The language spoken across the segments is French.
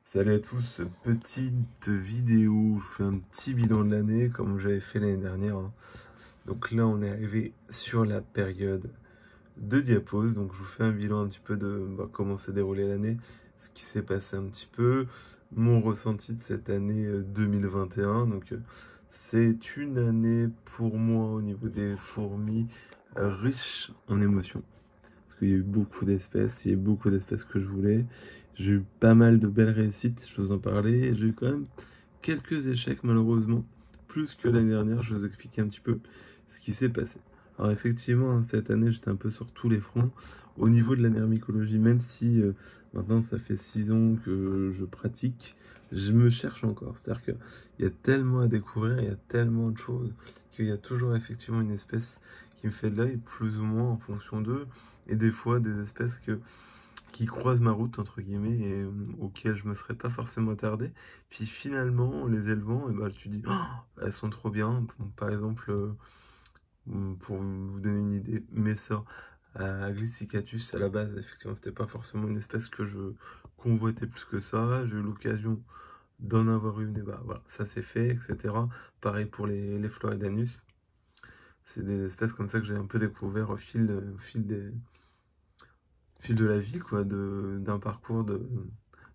Salut à tous, petite vidéo, je fais un petit bilan de l'année comme j'avais fait l'année dernière, hein. Donc là on est arrivé sur la période de diapause, donc je vous fais un bilan un petit peu de comment s'est déroulée l'année, ce qui s'est passé un petit peu, mon ressenti de cette année 2021. Donc c'est une année pour moi au niveau des fourmis riche en émotions. Parce qu'il y a eu beaucoup d'espèces, il y a eu beaucoup d'espèces que je voulais. J'ai eu pas mal de belles réussites, je vous en parlais. Et j'ai eu quand même quelques échecs, malheureusement. Plus que l'année dernière, je vais vous expliquer un petit peu ce qui s'est passé. Alors effectivement, hein, cette année, j'étais un peu sur tous les fronts. Au niveau de la myrmicologie, même si maintenant ça fait 6 ans que je pratique, je me cherche encore. C'est-à-dire qu'il y a tellement à découvrir, il y a tellement de choses, qu'il y a toujours effectivement une espèce qui me fait de l'œil, plus ou moins en fonction d'eux, et des fois des espèces qui croisent ma route, entre guillemets, et auxquelles je me serais pas forcément attardé. Puis finalement, en les élevant, et ben, tu dis, oh, elles sont trop bien. Bon, par exemple, pour vous donner une idée, Messa Glycicatus, à la base, effectivement, c'était pas forcément une espèce que je convoitais plus que ça. J'ai eu l'occasion d'en avoir une, et bah voilà, ça s'est fait, etc. Pareil pour les Floridanus. C'est des espèces comme ça que j'ai un peu découvert au fil de la vie, quoi, d'un parcours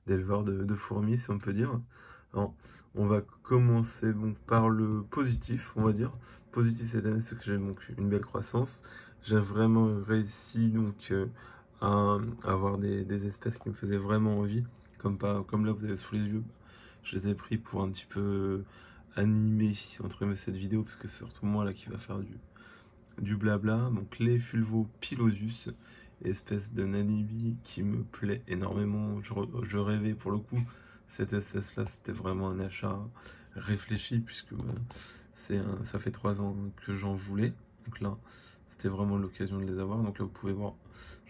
d'éleveur de fourmis, si on peut dire. Alors, on va commencer donc par le positif, on va dire. Positif cette année, c'est que j'ai donc une belle croissance. J'ai vraiment réussi donc à avoir des espèces qui me faisaient vraiment envie, comme là vous avez sous les yeux. Je les ai pris pour un petit peu animer entre guillemets cette vidéo, parce que c'est surtout moi là qui va faire du blabla. Donc les Fulvopilosus, espèce de nanibi qui me plaît énormément. Je rêvais pour le coup, cette espèce-là, c'était vraiment un achat réfléchi, puisque ça fait 3 ans que j'en voulais. Donc là, c'était vraiment l'occasion de les avoir. Donc là, vous pouvez voir,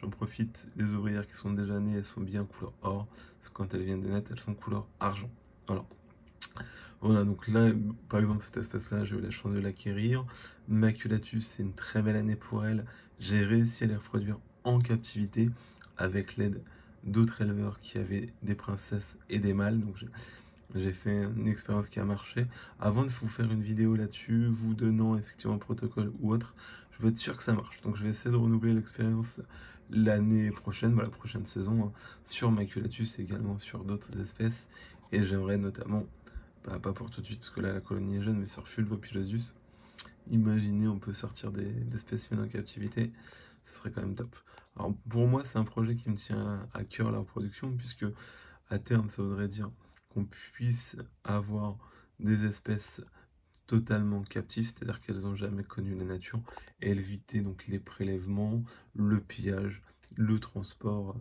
j'en profite, les ouvrières qui sont déjà nées, elles sont bien couleur or. Parce que quand elles viennent de naître, elles sont couleur argent. Voilà. Voilà, donc là, par exemple, cette espèce-là, j'ai eu la chance de l'acquérir. Maculatus, c'est une très belle année pour elle. J'ai réussi à les reproduire en captivité avec l'aide d'autres éleveurs qui avaient des princesses et des mâles. Donc j'ai fait une expérience qui a marché. Avant de vous faire une vidéo là-dessus, vous donnant effectivement un protocole ou autre, je veux être sûr que ça marche. Donc je vais essayer de renouveler l'expérience l'année prochaine, la prochaine saison, hein, sur Maculatus et également sur d'autres espèces. Et j'aimerais notamment, pas pour tout de suite parce que là la colonie est jeune, mais sur Fulvopilosus, imaginez on peut sortir des spécimens en captivité, ça serait quand même top. Alors pour moi c'est un projet qui me tient à cœur la reproduction, puisque à terme ça voudrait dire qu'on puisse avoir des espèces totalement captives, c'est-à-dire qu'elles n'ont jamais connu la nature, et éviter donc les prélèvements, le pillage, le transport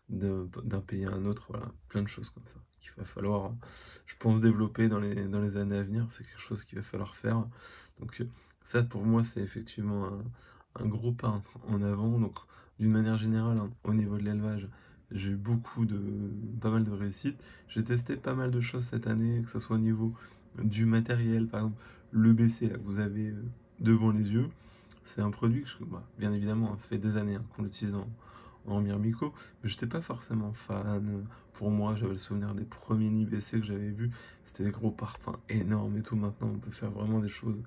d'un pays à un autre, voilà, plein de choses comme ça qu'il va falloir, je pense, développer dans les années à venir. C'est quelque chose qu'il va falloir faire. Donc ça, pour moi, c'est effectivement un gros pas en avant. Donc d'une manière générale, hein, au niveau de l'élevage, j'ai eu pas mal de réussites. J'ai testé pas mal de choses cette année, que ce soit au niveau du matériel, par exemple le BC là, que vous avez devant les yeux. C'est un produit que bien évidemment, hein, ça fait des années, hein, qu'on l'utilise en myrmico, mais j'étais pas forcément fan. Pour moi, j'avais le souvenir des premiers nids BC que j'avais vus, c'était des gros parfums énormes et tout. Maintenant, on peut faire vraiment des choses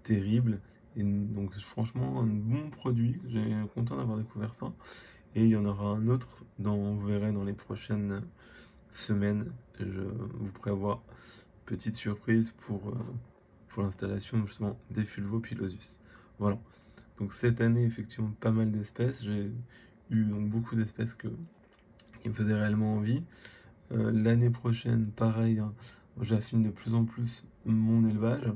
terribles. Et donc, franchement, un bon produit. J'ai content d'avoir découvert ça. Et il y en aura un autre dont vous verrez dans les prochaines semaines. Je vous prévois petite surprise pour l'installation justement des Fulvopilosus. Voilà. Donc cette année, effectivement, pas mal d'espèces. J'ai eu donc beaucoup d'espèces qui me faisaient réellement envie. L'année prochaine, pareil, hein, j'affine de plus en plus mon élevage.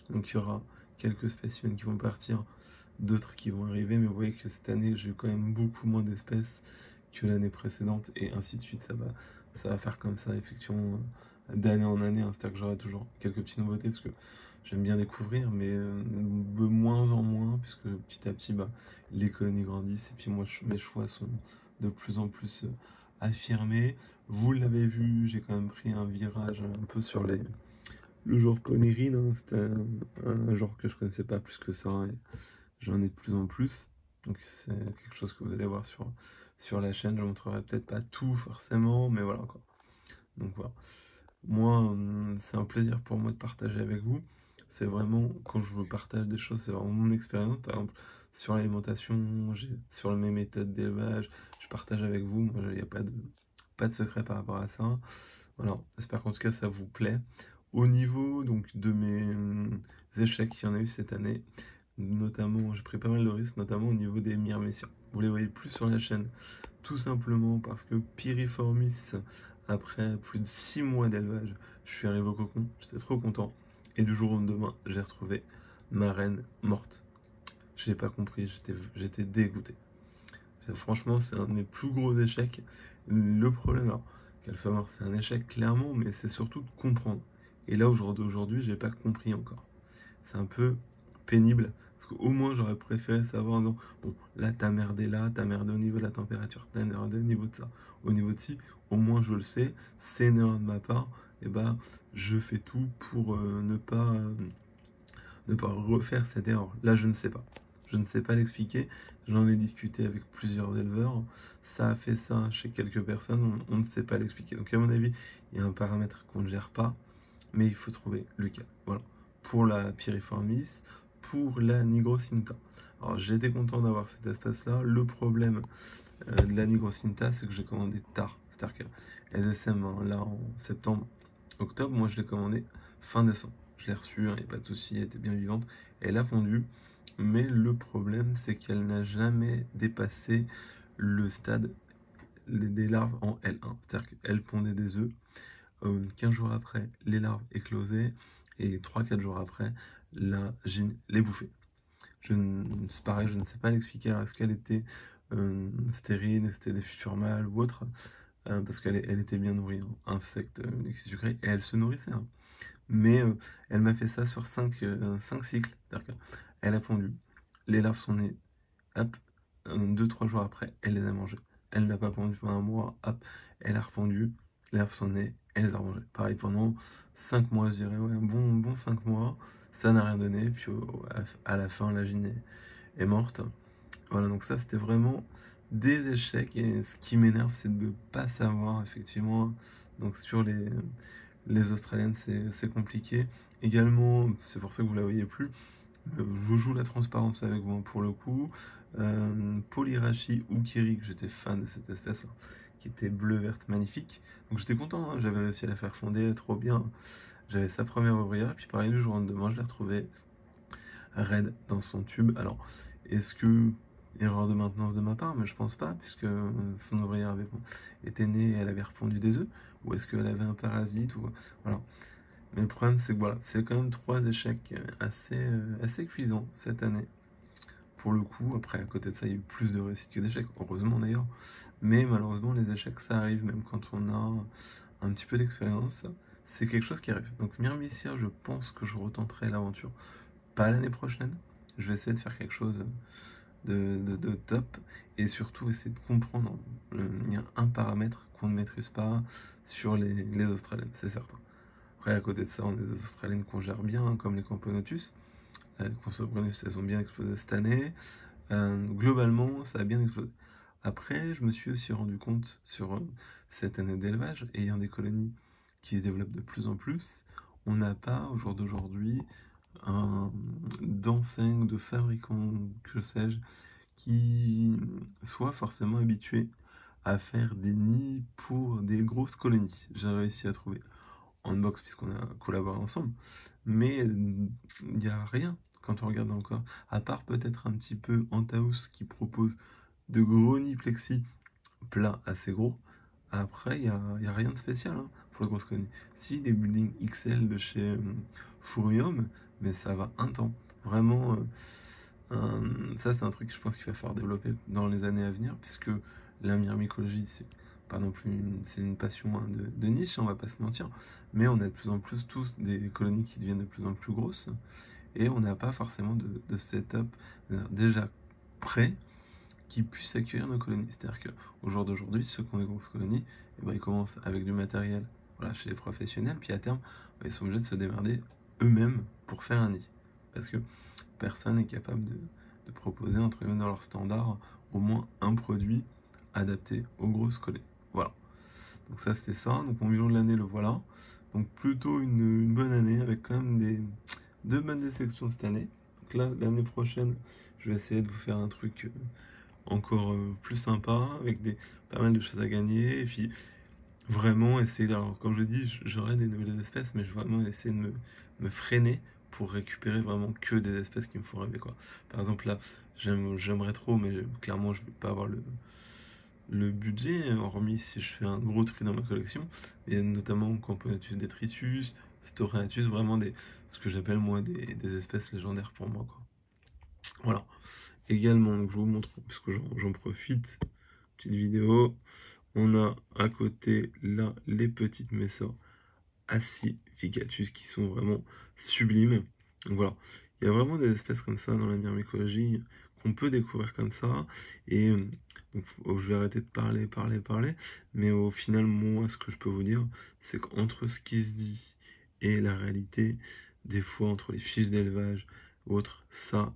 Donc il y aura quelques spécimens qui vont partir, d'autres qui vont arriver. Mais vous voyez que cette année, j'ai eu quand même beaucoup moins d'espèces que l'année précédente, et ainsi de suite. Ça va faire comme ça, effectivement, d'année en année, hein. C'est-à-dire que j'aurai toujours quelques petites nouveautés, parce que j'aime bien découvrir, mais de moins en moins, puisque petit à petit, les colonies grandissent, et puis moi, mes choix sont de plus en plus affirmés. Vous l'avez vu, j'ai quand même pris un virage un peu sur le genre ponérine, hein. C'était un genre que je connaissais pas plus que ça, et j'en ai de plus en plus. Donc c'est quelque chose que vous allez voir sur la chaîne. Je montrerai peut-être pas tout forcément, mais voilà quoi. Donc voilà. Moi, c'est un plaisir pour moi de partager avec vous. C'est vraiment, quand je vous partage des choses, c'est vraiment mon expérience. Par exemple, sur l'alimentation, sur mes méthodes d'élevage, je partage avec vous. Moi, il n'y a pas de secret par rapport à ça. Voilà, j'espère qu'en tout cas ça vous plaît. Au niveau donc de mes échecs, il y en a eu cette année. Notamment, j'ai pris pas mal de risques, notamment au niveau des myrméciens. Vous les voyez plus sur la chaîne, tout simplement parce que Piriformis, après plus de 6 mois d'élevage, je suis arrivé au cocon, j'étais trop content. Et du jour au lendemain, j'ai retrouvé ma reine morte. J'ai pas compris, j'étais dégoûté. Franchement, c'est un de mes plus gros échecs. Le problème, alors, qu'elle soit morte, c'est un échec clairement, mais c'est surtout de comprendre. Et là, aujourd'hui, j'ai pas compris encore. C'est un peu pénible, parce qu'au moins j'aurais préféré savoir, non, bon, là, t'as merdé au niveau de la température, t'as merdé au niveau de ça, au niveau de ci, au moins je le sais, c'est une erreur de ma part, et bah je fais tout pour ne pas refaire cette erreur. Là, je ne sais pas. Je ne sais pas l'expliquer. J'en ai discuté avec plusieurs éleveurs. Ça a fait ça chez quelques personnes. On ne sait pas l'expliquer. Donc, à mon avis, il y a un paramètre qu'on ne gère pas, mais il faut trouver lequel. Voilà. Pour la Piriformis, pour la Nigrosinta. Alors, j'étais content d'avoir cet espace-là. Le problème de la Nigrosinta, c'est que j'ai commandé tard. C'est-à-dire que SSM, hein, là, en septembre, octobre, moi, je l'ai commandé fin décembre. Je l'ai reçue, il n'y a pas de souci, elle était bien vivante. Elle a pondu, mais le problème, c'est qu'elle n'a jamais dépassé le stade des larves en L1. C'est-à-dire qu'elle pondait des œufs. 15 jours après, les larves éclosaient. Et 3-4 jours après, la gyne les bouffait. C'est pareil, je ne sais pas l'expliquer. Est-ce qu'elle était stérile, c'était des futurs mâles ou autre, parce elle était bien nourrie, hein, insectes, sucrés, et elle se nourrissait, hein. Mais elle m'a fait ça sur 5 cycles. C'est-à-dire qu'elle a pondu, les larves sont nées, hop, 2-3 jours après, elle les a mangées. Elle n'a pas pondu pendant un mois, hop, elle a repondu, les larves sont nées, elle les a mangées. Pareil pendant 5 mois, je dirais, ouais, un bon 5 mois, ça n'a rien donné, puis à la fin, la gyne est morte. Voilà, donc ça, c'était vraiment des échecs, et ce qui m'énerve, c'est de ne pas savoir, effectivement, donc sur les Australiennes, c'est compliqué. Également, c'est pour ça que vous la voyez plus, je joue la transparence avec vous, hein, pour le coup. Polyrachi ou Kiri, que j'étais fan de cette espèce, hein, qui était bleu-verte magnifique. Donc j'étais content, hein, j'avais réussi à la faire fonder, trop bien. J'avais sa première ouvrière, et puis pareil, le jour au lendemain, je l'ai retrouvée raide dans son tube. Alors, est-ce que erreur de maintenance de ma part, mais je pense pas, puisque son ouvrière était née et elle avait repondu des œufs, ou est-ce qu'elle avait un parasite, ou voilà. Mais le problème, c'est que voilà, c'est quand même 3 échecs assez cuisants cette année. Pour le coup, après, à côté de ça, il y a eu plus de réussites que d'échecs, heureusement d'ailleurs. Mais malheureusement, les échecs, ça arrive même quand on a un petit peu d'expérience. C'est quelque chose qui arrive. Donc, Myrmicia, je pense que je retenterai l'aventure. Pas l'année prochaine. Je vais essayer de faire quelque chose de top. Et surtout, essayer de comprendre. Il y a un paramètre qu'on ne maîtrise pas sur les Australiennes, c'est certain. Après, à côté de ça, on a des Australiennes qu'on gère bien, hein, comme les Camponotus. Les Consobrenus, elles ont bien explosé cette année. Globalement, ça a bien explosé. Après, je me suis aussi rendu compte sur cette année d'élevage, ayant des colonies qui se développent de plus en plus, on n'a pas, au jour d'aujourd'hui, d'enseigne, de fabricants, que sais-je, qui soit forcément habitués à faire des nids pour des grosses colonies. J'ai réussi à trouver Unbox puisqu'on a collaboré ensemble, mais il n'y a rien quand on regarde encore, à part peut-être un petit peu Antaus qui propose de gros nids plexi plats assez gros. Après, il y a rien de spécial, hein, pour les grosses colonies. Si, des buildings XL de chez Furium, mais ça va un temps. Vraiment, ça c'est un truc que je pense qu'il va falloir développer dans les années à venir, puisque la myrmécologie, c'est pas non plus c'est une passion, hein, de niche, on va pas se mentir, mais on a de plus en plus tous des colonies qui deviennent de plus en plus grosses, et on n'a pas forcément de setup déjà prêt qui puisse accueillir nos colonies. C'est-à-dire qu'au jour d'aujourd'hui, ceux qui ont des grosses colonies, eh ben, ils commencent avec du matériel, voilà, chez les professionnels, puis à terme, ils sont obligés de se démerder eux-mêmes pour faire un nid. Parce que personne n'est capable de proposer, entre guillemets, dans leur standard, au moins un produit adapté aux grosses colonies. Voilà. Donc ça c'était ça, donc mon bilan de l'année le voilà. Donc plutôt une bonne année avec quand même deux bonnes déceptions cette année. Donc là l'année prochaine je vais essayer de vous faire un truc encore plus sympa avec pas mal de choses à gagner et puis vraiment essayer, alors comme je dis, j'aurai des nouvelles espèces, mais je vais vraiment essayer de me freiner pour récupérer vraiment que des espèces qui me font rêver, quoi. Par exemple, là, j'aimerais trop, mais clairement, je vais pas avoir le budget, hormis si je fais un gros tri dans ma collection, et notamment Camponatus detritus, Storanatus, vraiment ce que j'appelle moi des espèces légendaires pour moi, quoi. Voilà. Également, donc je vous montre, puisque j'en profite, petite vidéo. On a à côté là les petites Messa Accificatus qui sont vraiment sublimes. Donc voilà, il y a vraiment des espèces comme ça dans la myrmécologie qu'on peut découvrir comme ça. Et donc, je vais arrêter de parler. Mais au final, moi, ce que je peux vous dire, c'est qu'entre ce qui se dit et la réalité, des fois entre les fiches d'élevage ou autres, ça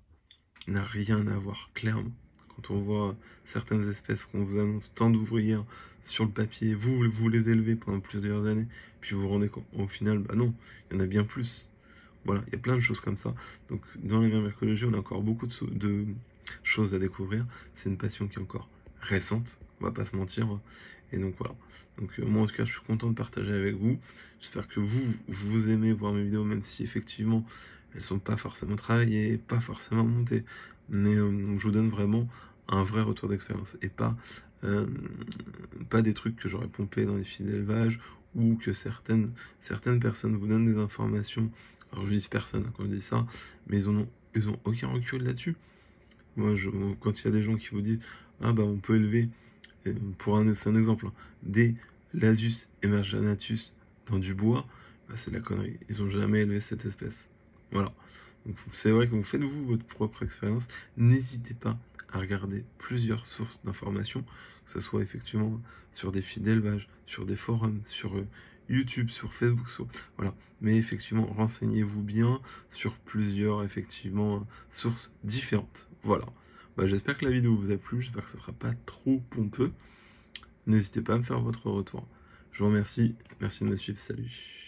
n'a rien à voir, clairement. Quand on voit certaines espèces qu'on vous annonce tant d'ouvrières sur le papier, vous les élevez pendant plusieurs années, puis vous vous rendez compte, au final, bah non, il y en a bien plus. Voilà, il y a plein de choses comme ça. Donc, dans la myrmécologie, on a encore beaucoup de choses à découvrir. C'est une passion qui est encore récente, on va pas se mentir. Et donc voilà. Donc moi en tout cas, je suis content de partager avec vous. J'espère que vous aimez voir mes vidéos, même si effectivement elles sont pas forcément travaillées, pas forcément montées. Mais donc, je vous donne vraiment un vrai retour d'expérience et pas des trucs que j'aurais pompé dans les fiches d'élevage ou que certaines personnes vous donnent des informations. Alors je dis personne quand je dis ça, mais ils ont aucun recul là-dessus. Moi, quand il y a des gens qui vous disent ah bah on peut élever, c'est un exemple, hein, des Lasus emerganatus dans du bois, bah, c'est de la connerie. Ils ont jamais élevé cette espèce. Voilà. C'est vrai que vous faites-vous votre propre expérience. N'hésitez pas à regarder plusieurs sources d'informations, que ce soit effectivement sur des feeds d'élevage, sur des forums, sur YouTube, sur Facebook, voilà. Mais effectivement, renseignez-vous bien sur plusieurs effectivement sources différentes. Voilà. Bah, j'espère que la vidéo vous a plu, j'espère que ça ne sera pas trop pompeux. N'hésitez pas à me faire votre retour. Je vous remercie, merci de me suivre, salut.